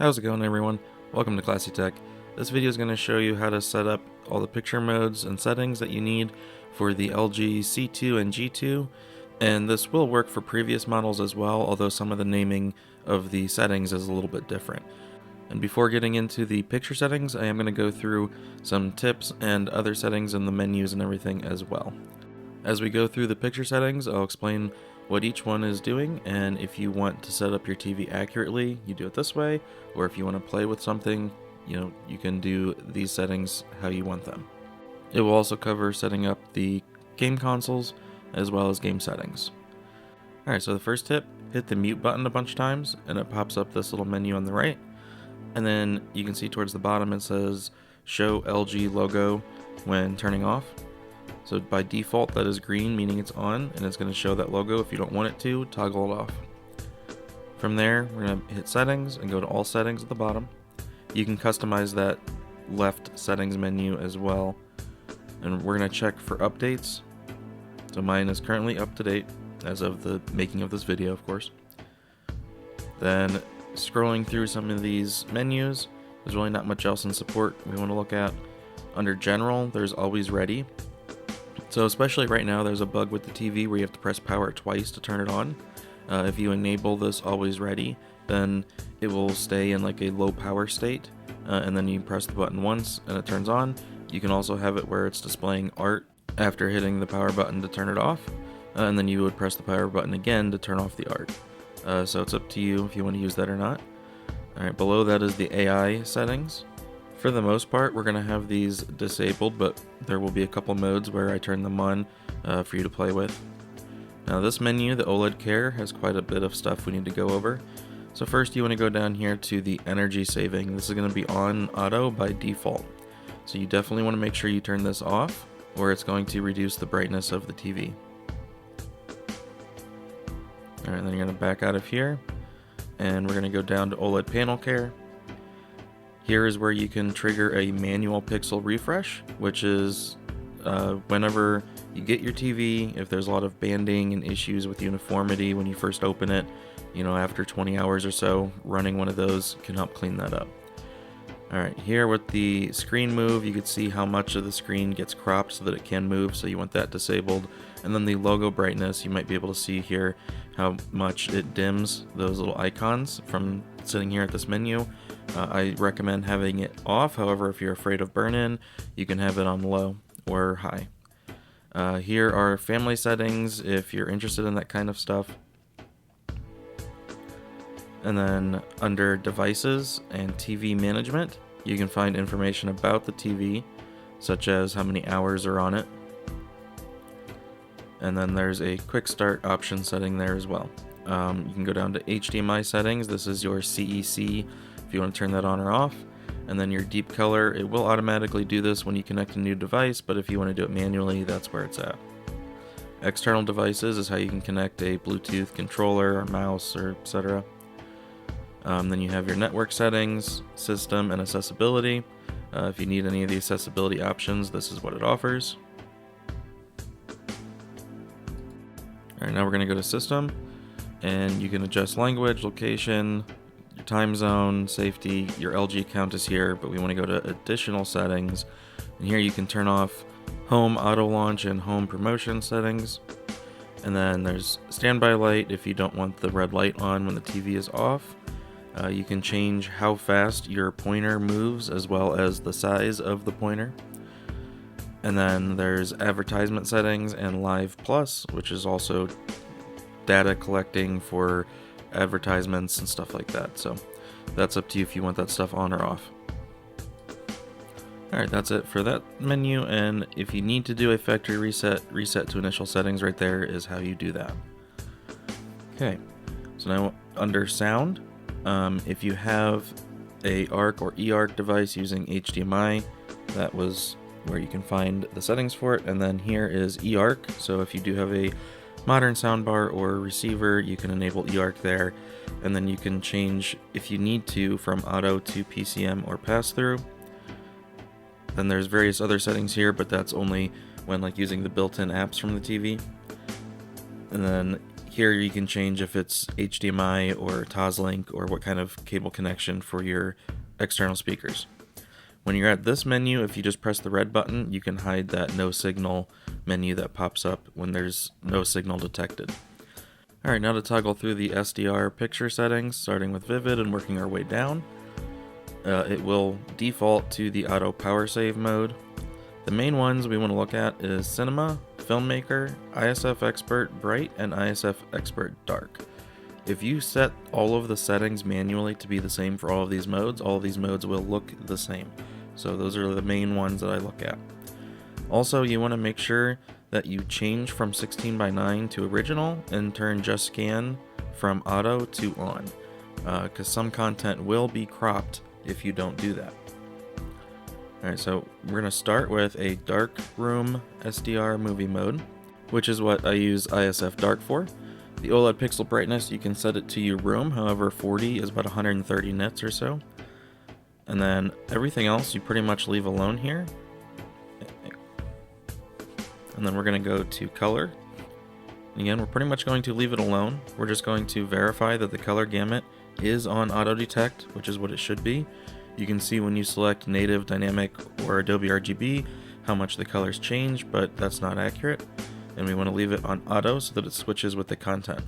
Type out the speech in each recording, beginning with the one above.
How's it going, everyone? Welcome to Classy Tech. This video is going to show you how to set up all the picture modes and settings that you need for the LG C2 and G2, and this will work for previous models as well, although some of the naming of the settings is a little bit different. And before getting into the picture settings, I am going to go through some tips and other settings in the menus and everything as well. As we go through the picture settings, I'll explain what each one is doing, and if you want to set up your TV accurately, you do it this way, or if you want to play with something, you can do these settings how you want them. It will also cover setting up the game consoles as well as game settings. Alright, so the first tip, hit the mute button a bunch of times and it pops up this little menu on the right, and then you can see towards the bottom it says show LG logo when turning off. So by default that is green, meaning it's on, and it's going to show that logo. If you don't want it to, toggle it off. From there, we're going to hit settings and go to all settings at the bottom. You can customize that left settings menu as well. And we're going to check for updates. So mine is currently up to date as of the making of this video, of course. Then scrolling through some of these menus, there's really not much else in support we want to look at. Under general, there's always ready. So especially right now, there's a bug with the TV where you have to press power twice to turn it on. If you enable this always ready, then it will stay in like a low power state, and then you press the button once and it turns on. You can also have it where it's displaying art after hitting the power button to turn it off, and then you would press the power button again to turn off the art. So it's up to you if you want to use that or not. Alright, below that is the AI settings. For the most part, we're going to have these disabled, but there will be a couple modes where I turn them on for you to play with. Now this menu, the OLED Care, has quite a bit of stuff we need to go over. So first you want to go down here to the energy saving. This is going to be on auto by default. So you definitely want to make sure you turn this off, or it's going to reduce the brightness of the TV. Alright, then you're going to back out of here, and we're going to go down to OLED Panel Care. Here is where you can trigger a manual pixel refresh, which is whenever you get your TV, if there's a lot of banding and issues with uniformity when you first open it, after 20 hours or so, running one of those can help clean that up. Alright, here with the screen move, you can see how much of the screen gets cropped so that it can move, so you want that disabled. And then the logo brightness, you might be able to see here how much it dims those little icons from sitting here at this menu. I recommend having it off. However, if you're afraid of burn-in, you can have it on low or high. Here are family settings if you're interested in that kind of stuff. And then under devices and TV management, you can find information about the TV, such as how many hours are on it. And then there's a quick start option setting there as well. You can go down to HDMI settings. This is your CEC if you want to turn that on or off. And then your deep color, it will automatically do this when you connect a new device, but if you want to do it manually, that's where it's at. External devices is how you can connect a Bluetooth controller or mouse or etc. Then you have your network settings, system, and accessibility. If you need any of the accessibility options, this is what it offers. Alright, now we're going to go to system, and you can adjust language, location, your time zone, safety. Your LG count is here, but we want to go to additional settings, and here you can turn off home auto launch and home promotion settings. And then there's standby light if you don't want the red light on when the TV is off. You can change how fast your pointer moves as well as the size of the pointer. And then there's advertisement settings and Live Plus, which is also data collecting for advertisements and stuff like that. So that's up to you if you want that stuff on or off. Alright, that's it for that menu, and if you need to do a factory reset to initial settings, right there is how you do that. Okay, so now under sound, if you have a ARC or eARC device using HDMI, that was where you can find the settings for it. And then here is eARC, so if you do have a modern soundbar or receiver, you can enable eARC there, and then you can change, if you need to, from auto to PCM or pass-through. Then there's various other settings here, but that's only when using the built-in apps from the TV. And then Here you can change if it's HDMI or Toslink or what kind of cable connection for your external speakers. When you're at this menu, if you just press the red button, you can hide that no signal menu that pops up when there's no signal detected. Alright, now to toggle through the SDR picture settings, starting with Vivid and working our way down. It will default to the auto power save mode. The main ones we want to look at is Cinema, Filmmaker, ISF Expert Bright, and ISF Expert Dark. If you set all of the settings manually to be the same for all of these modes will look the same. So those are the main ones that I look at. Also, you want to make sure that you change from 16:9 to original and turn just scan from auto to on, because some content will be cropped if you don't do that. Alright, so we're going to start with a dark room SDR movie mode, which is what I use ISF Dark for. The OLED pixel brightness, you can set it to your room, however 40 is about 130 nits or so. And then everything else you pretty much leave alone here. And then we're going to go to color. And again, we're pretty much going to leave it alone. We're just going to verify that the color gamut is on auto detect, which is what it should be. You can see when you select native, dynamic, or Adobe RGB how much the colors change, but that's not accurate. And we want to leave it on auto so that it switches with the content.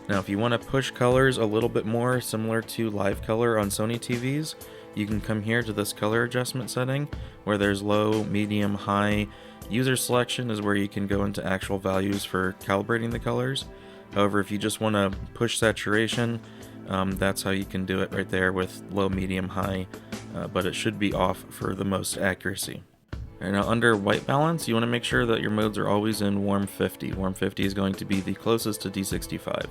Now if you want to push colors a little bit more similar to live color on Sony TVs, you can come here to this color adjustment setting where there's low, medium, high. User selection is where you can go into actual values for calibrating the colors. However, if you just want to push saturation, that's how you can do it right there with low, medium, high, but it should be off for the most accuracy. Right, now under white balance, you want to make sure that your modes are always in warm 50. Warm 50 is going to be the closest to D65.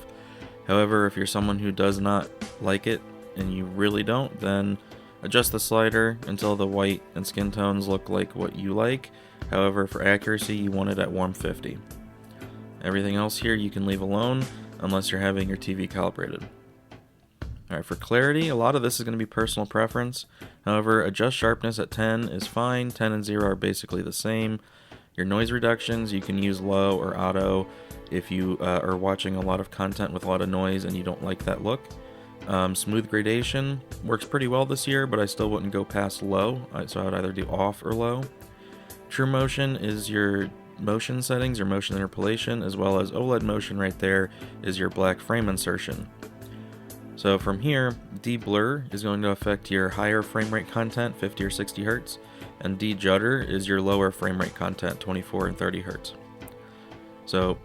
However, if you're someone who does not like it, and you really don't, then adjust the slider until the white and skin tones look like what you like. However, for accuracy, you want it at warm 50. Everything else here you can leave alone unless you're having your TV calibrated. Alright, for clarity, a lot of this is going to be personal preference. However, adjust sharpness at 10 is fine. 10 and 0 are basically the same. Your noise reductions, you can use low or auto if you are watching a lot of content with a lot of noise and you don't like that look. Smooth gradation works pretty well this year, but I still wouldn't go past low, so I would either do off or low. True motion is your motion settings, your motion interpolation, as well as OLED motion right there is your black frame insertion. So from here, de-blur is going to affect your higher frame rate content, 50 or 60 Hz, and de-judder is your lower frame rate content, 24 and 30 Hz. So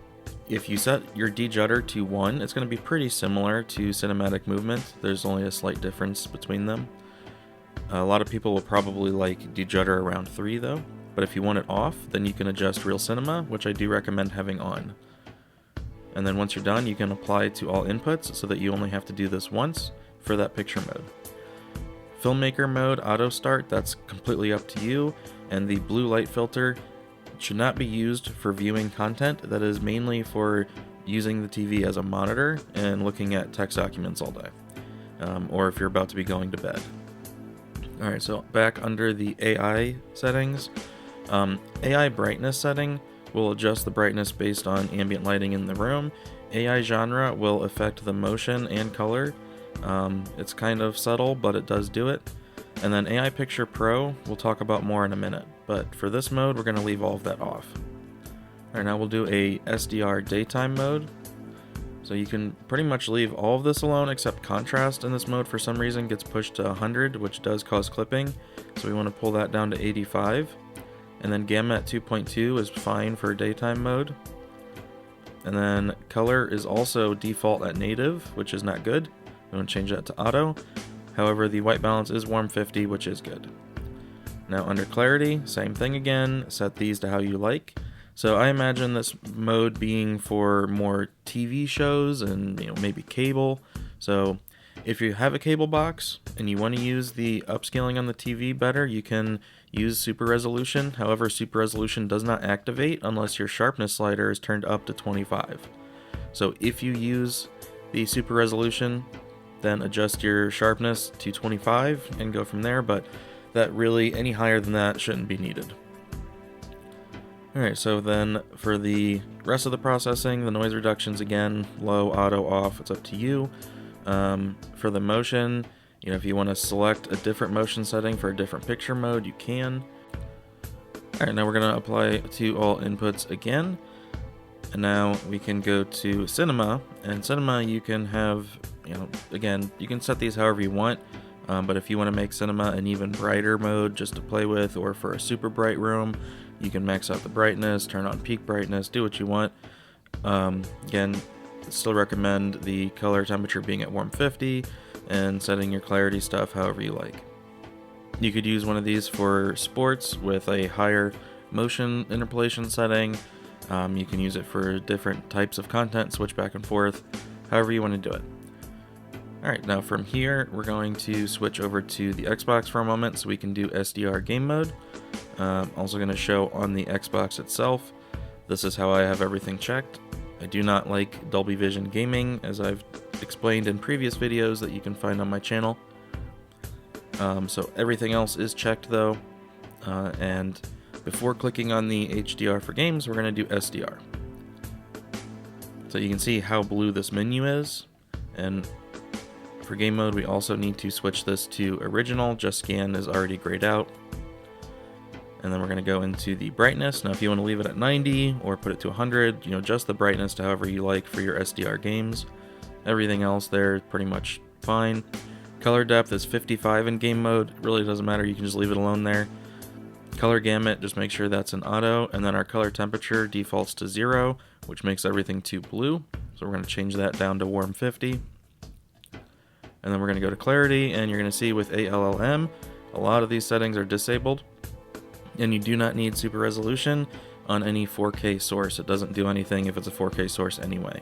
if you set your de-judder to 1, it's going to be pretty similar to cinematic movement. There's only a slight difference between them. A lot of people will probably like de-judder around 3 though, but if you want it off, then you can adjust Real Cinema, which I do recommend having on. And then once you're done, you can apply it to all inputs so that you only have to do this once for that picture mode. Filmmaker mode, auto start, that's completely up to you, and the blue light filter should not be used for viewing content. That is mainly for using the TV as a monitor and looking at text documents all day, or if you're about to be going to bed. Alright, so back under the AI settings, AI brightness setting will adjust the brightness based on ambient lighting in the room. AI genre will affect the motion and color. It's kind of subtle, but it does do it. And then AI Picture Pro, we'll talk about more in a minute. But for this mode, we're going to leave all of that off. Alright, now we'll do a SDR daytime mode. So you can pretty much leave all of this alone except contrast in this mode for some reason gets pushed to 100, which does cause clipping. So we want to pull that down to 85. And then gamma at 2.2 is fine for daytime mode. And then color is also default at native, which is not good. We want to change that to auto. However, the white balance is warm 50, which is good. Now under clarity, same thing again, set these to how you like. So I imagine this mode being for more TV shows and maybe cable. So if you have a cable box and you want to use the upscaling on the TV better, you can use super resolution. However, super resolution does not activate unless your sharpness slider is turned up to 25. So if you use the super resolution, then adjust your sharpness to 25 and go from there, but that really, any higher than that shouldn't be needed. Alright, so then for the rest of the processing, the noise reductions again, low, auto, off, it's up to you. For the motion, if you want to select a different motion setting for a different picture mode, you can. Alright, now we're going to apply to all inputs again. And now we can go to Cinema, and Cinema you can have, again, you can set these however you want. But if you want to make Cinema an even brighter mode just to play with, or for a super bright room, you can max out the brightness, turn on peak brightness, do what you want. Again, still recommend the color temperature being at warm 50 and setting your clarity stuff however you like. You could use one of these for sports with a higher motion interpolation setting. You can use it for different types of content, switch back and forth, however you want to do it. Alright, now from here, we're going to switch over to the Xbox for a moment so we can do SDR game mode. Also going to show on the Xbox itself. This is how I have everything checked. I do not like Dolby Vision gaming, as I've explained in previous videos that you can find on my channel. So everything else is checked though, and before clicking on the HDR for games, we're going to do SDR. So you can see how blue this menu is, and for game mode we also need to switch this to original. Just Scan is already grayed out. And then we're going to go into the brightness. Now if you want to leave it at 90 or put it to 100, adjust the brightness to however you like for your SDR games. Everything else there is pretty much fine. Color depth is 55 in game mode. It really doesn't matter, you can just leave it alone there. Color gamut, just make sure that's an auto, and then our color temperature defaults to 0, which makes everything too blue. So we're going to change that down to warm 50. And then we're going to go to clarity, and you're going to see with ALLM, a lot of these settings are disabled. And you do not need super resolution on any 4K source. It doesn't do anything if it's a 4K source anyway.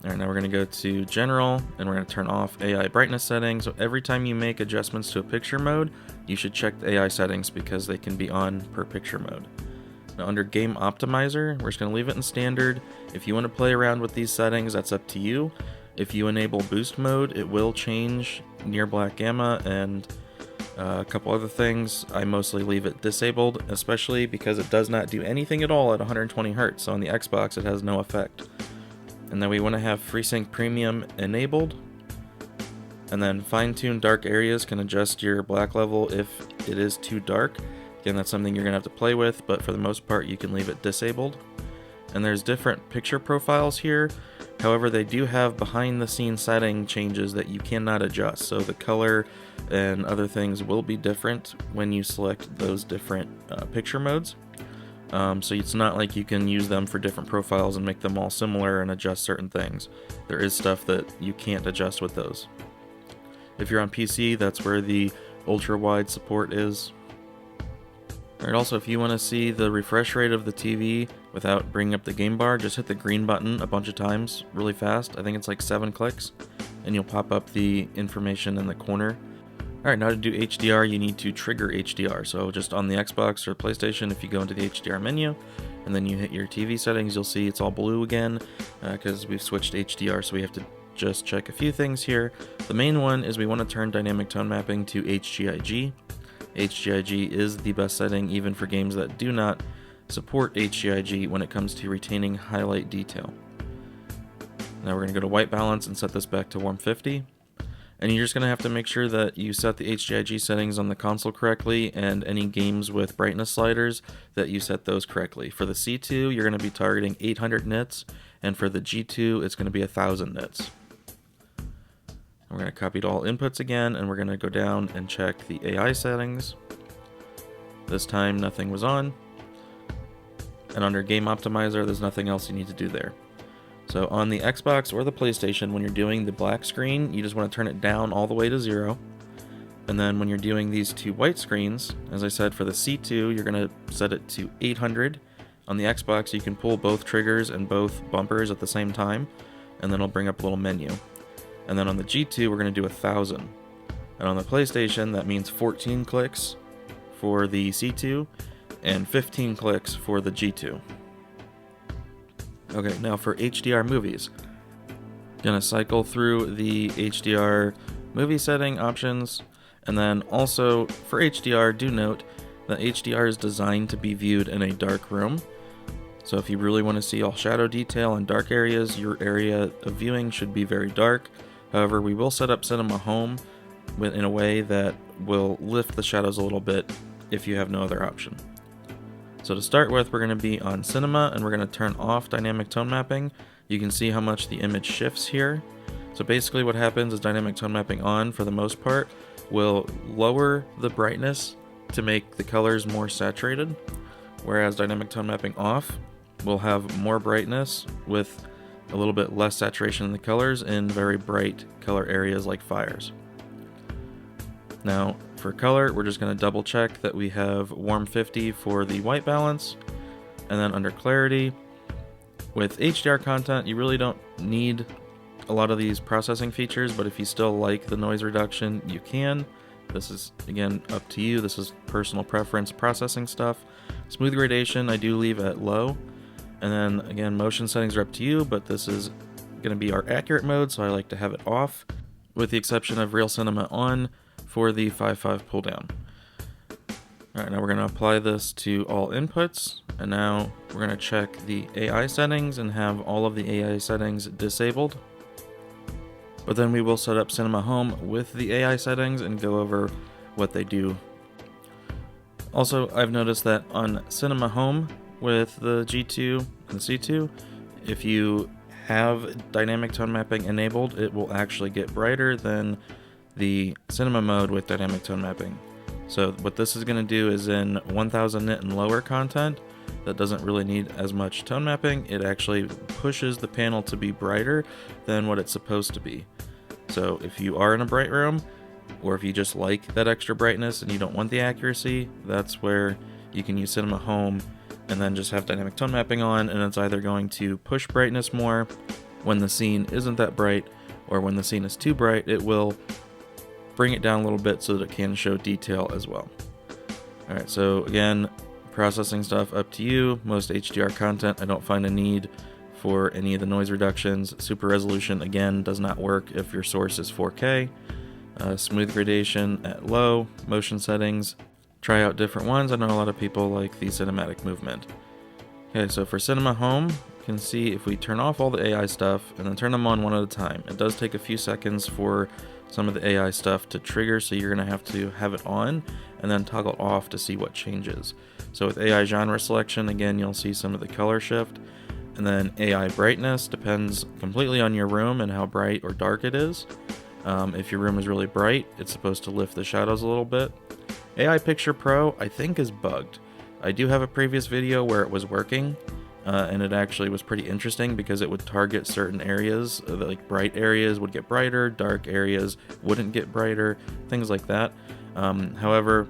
Alright, now we're going to go to general, and we're going to turn off AI brightness settings. So every time you make adjustments to a picture mode, you should check the AI settings because they can be on per picture mode. Now under game optimizer, we're just going to leave it in standard. If you want to play around with these settings, that's up to you. If you enable boost mode, it will change near black gamma and a couple other things. I mostly leave it disabled, especially because it does not do anything at all at 120 Hz. So on the Xbox, it has no effect. And then we want to have FreeSync Premium enabled. And then fine-tune dark areas can adjust your black level if it is too dark. Again, that's something you're going to have to play with, but for the most part, you can leave it disabled. And there's different picture profiles here. However, they do have behind-the-scenes setting changes that you cannot adjust. So the color and other things will be different when you select those different picture modes. So it's not like you can use them for different profiles and make them all similar and adjust certain things. There is stuff that you can't adjust with those. If you're on PC, that's where the ultra-wide support is. Alright, also if you want to see the refresh rate of the TV without bringing up the game bar, just hit the green button a bunch of times really fast. I think it's like 7 clicks, and you'll pop up the information in the corner. Alright, now to do HDR, you need to trigger HDR. So just on the Xbox or PlayStation, if you go into the HDR menu, and then you hit your TV settings, you'll see it's all blue again, because we've switched HDR, so we have to just check a few things here. The main one is we want to turn dynamic tone mapping to HGIG. HGIG is the best setting even for games that do not support HGIG when it comes to retaining highlight detail. Now we're going to go to white balance and set this back to warm 50. And you're just going to have to make sure that you set the HGIG settings on the console correctly, and any games with brightness sliders that you set those correctly. For the C2, you're going to be targeting 800 nits, and for the G2, it's going to be 1000 nits. We're going to copy all inputs again, and we're going to go down and check the AI settings. This time nothing was on. And under Game Optimizer, there's nothing else you need to do there. So on the Xbox or the PlayStation, when you're doing the black screen, you just want to turn it down all the way to 0. And then when you're doing these two white screens, as I said, for the C2, you're going to set it to 800. On the Xbox, you can pull both triggers and both bumpers at the same time, and then it'll bring up a little menu. And then on the G2, we're going to do 1000. And on the PlayStation, that means 14 clicks for the C2 and 15 clicks for the G2. Okay, now for HDR movies. Gonna cycle through the HDR movie setting options, and then also for HDR, do note The HDR is designed to be viewed in a dark room. So if you really want to see all shadow detail and dark areas, your area of viewing should be very dark. However, we will set up Cinema Home in a way that will lift the shadows a little bit if you have no other option. So to start with, we're going to be on Cinema and we're going to turn off dynamic tone mapping. You can see how much the image shifts here. So basically what happens is dynamic tone mapping on, for the most part, will lower the brightness to make the colors more saturated, whereas dynamic tone mapping off will have more brightness with a little bit less saturation in the colors in very bright color areas like fires. Now for color, we're just going to double check that we have warm 50 for the white balance, and then under clarity, with HDR content you really don't need a lot of these processing features, but if you still like the noise reduction, you can. This is, again, up to you. This is personal preference processing stuff. Smooth gradation I do leave at low. And then, again, motion settings are up to you, but this is going to be our accurate mode, so I like to have it off, with the exception of Real Cinema on for the 5.5 pull down. Alright, now we're going to apply this to all inputs, and now we're going to check the AI settings and have all of the AI settings disabled. But then we will set up Cinema Home with the AI settings and go over what they do. Also, I've noticed that on Cinema Home with the G2 and C2, if you have dynamic tone mapping enabled, it will actually get brighter than the cinema mode with dynamic tone mapping. So what this is going to do is in 1000 nit and lower content that doesn't really need as much tone mapping, it actually pushes the panel to be brighter than what it's supposed to be. So if you are in a bright room, or if you just like that extra brightness and you don't want the accuracy, that's where you can use Cinema Home and then just have dynamic tone mapping on, and it's either going to push brightness more when the scene isn't that bright, or when the scene is too bright, it will bring it down a little bit so that it can show detail as well. Alright, so again, processing stuff up to you. Most HDR content I don't find a need for any of the noise reductions. Super resolution, again, does not work if your source is 4K. Smooth gradation at low. Motion settings, try out different ones. I know a lot of people like the cinematic movement. Okay, so for Cinema Home, you can see if we turn off all the AI stuff and then turn them on one at a time. It does take a few seconds for some of the AI stuff to trigger, so you're going to have it on and then toggle off to see what changes. So with AI genre selection, again, you'll see some of the color shift. And then AI brightness depends completely on your room and how bright or dark it is. If your room is really bright, it's supposed to lift the shadows a little bit. AI Picture Pro, I think, is bugged. I do have a previous video where it was working, and it actually was pretty interesting because it would target certain areas, like bright areas would get brighter, dark areas wouldn't get brighter, things like that. However,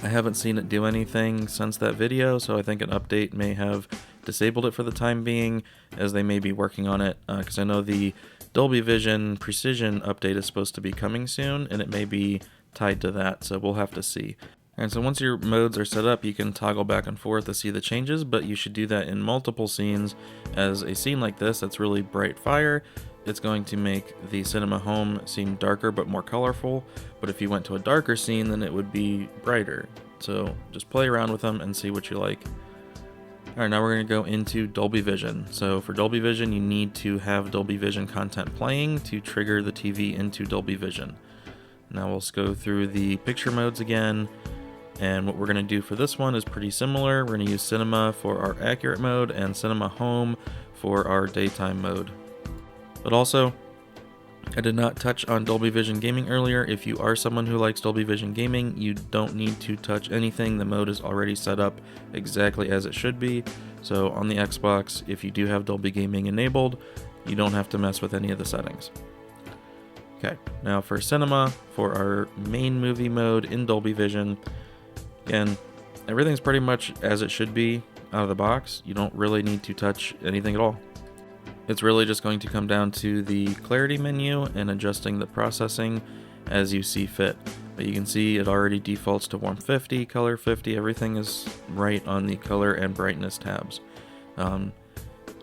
I haven't seen it do anything since that video, so I think an update may have disabled it for the time being, as they may be working on it, because I know the Dolby Vision Precision update is supposed to be coming soon, and it may be tied to that, so we'll have to see. And so once your modes are set up, you can toggle back and forth to see the changes, but you should do that in multiple scenes, as a scene like this that's really bright fire, it's going to make the Cinema Home seem darker but more colorful, but if you went to a darker scene, then it would be brighter. So just play around with them and see what you like. Alright, now we're going to go into Dolby Vision. So for Dolby Vision, you need to have Dolby Vision content playing to trigger the TV into Dolby Vision. Now we'll go through the picture modes again, and what we're going to do for this one is pretty similar. We're going to use Cinema for our accurate mode and Cinema Home for our daytime mode. But also, I did not touch on Dolby Vision Gaming earlier. If you are someone who likes Dolby Vision Gaming, you don't need to touch anything. The mode is already set up exactly as it should be. So on the Xbox, if you do have Dolby Gaming enabled, you don't have to mess with any of the settings. Okay, now for Cinema, for our main movie mode in Dolby Vision, again, everything's pretty much as it should be out of the box. You don't really need to touch anything at all. It's really just going to come down to the clarity menu and adjusting the processing as you see fit. But you can see it already defaults to warm 50, color 50, everything is right on the color and brightness tabs.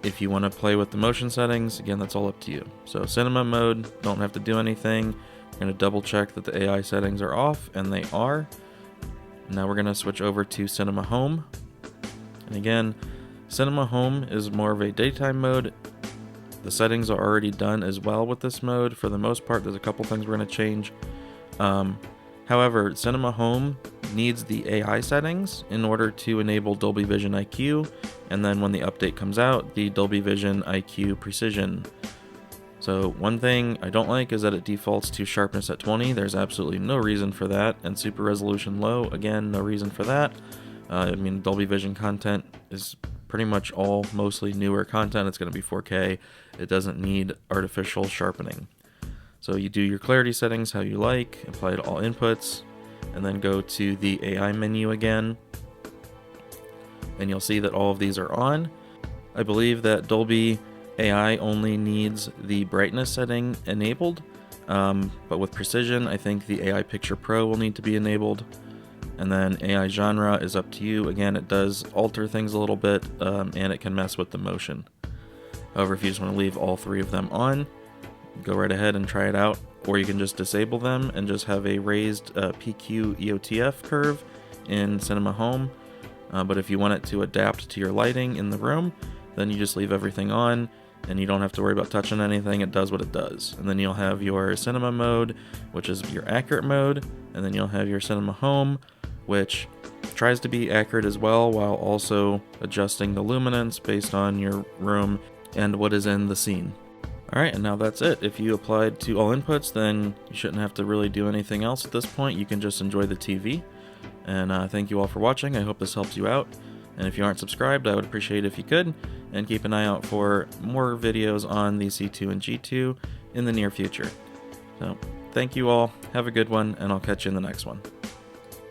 If you want to play with the motion settings, again, that's all up to you. So cinema mode, don't have to do anything. I'm going to double check that the AI settings are off, and they are. Now we're going to switch over to Cinema Home. And again, Cinema Home is more of a daytime mode. The settings are already done as well with this mode. For the most part, there's a couple things we're going to change. However, Cinema Home needs the AI settings in order to enable Dolby Vision IQ, and then when the update comes out, the Dolby Vision IQ Precision. So one thing I don't like is that it defaults to sharpness at 20. There's absolutely no reason for that. And super resolution low, again, no reason for that. I mean, Dolby Vision content is pretty much all mostly newer content. It's going to be 4K. It doesn't need artificial sharpening. So you do your clarity settings how you like, apply to all inputs, and then go to the AI menu again. And you'll see that all of these are on. I believe that Dolby AI only needs the brightness setting enabled, but with Precision, I think the AI Picture Pro will need to be enabled. And then AI Genre is up to you. Again, it does alter things a little bit, and it can mess with the motion. However, if you just want to leave all three of them on, go right ahead and try it out, or you can just disable them and just have a raised PQ EOTF curve in Cinema Home. But if you want it to adapt to your lighting in the room, then you just leave everything on, and you don't have to worry about touching anything. It does what it does. And then you'll have your cinema mode, which is your accurate mode, and then you'll have your Cinema Home, which tries to be accurate as well, while also adjusting the luminance based on your room and what is in the scene. Alright, and now that's it. If you applied to all inputs, then you shouldn't have to really do anything else at this point. You can just enjoy the TV. And thank you all for watching. I hope this helps you out. And if you aren't subscribed, I would appreciate it if you could. And keep an eye out for more videos on the C2 and G2 in the near future. So, thank you all. Have a good one, and I'll catch you in the next one.